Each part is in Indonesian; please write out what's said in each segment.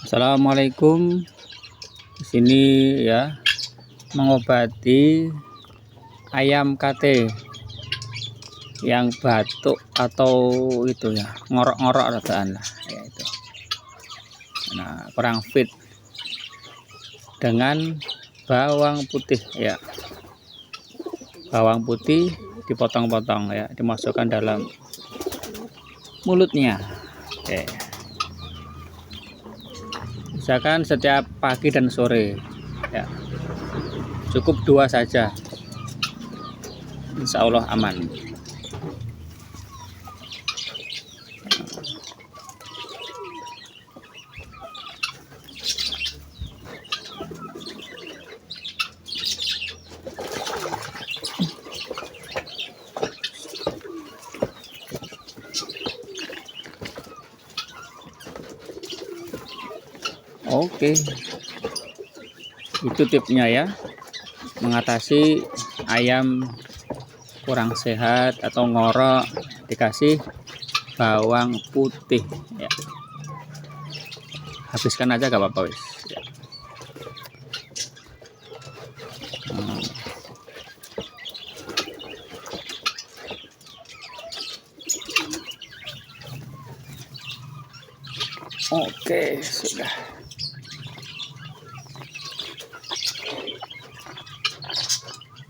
Assalamualaikum. Di sini ya mengobati ayam KT yang batuk atau itu ya ngorok-ngorok radaan lah ya itu. Nah, kurang fit dengan bawang putih ya. Bawang putih dipotong-potong ya, dimasukkan dalam mulutnya. Oke. Misalkan setiap pagi dan sore ya, cukup 2 saja, insya Allah aman. Oke, itu tipsnya ya, mengatasi ayam kurang sehat atau ngorok, dikasih bawang putih ya. Habiskan aja gak apa-apa wis ya. Oke, sudah.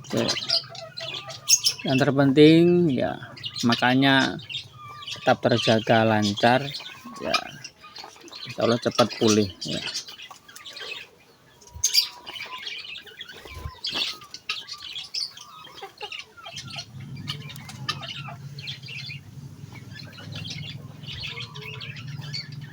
Oke. Yang terpenting ya, makanya tetap terjaga lancar ya, insya Allah cepat pulih ya.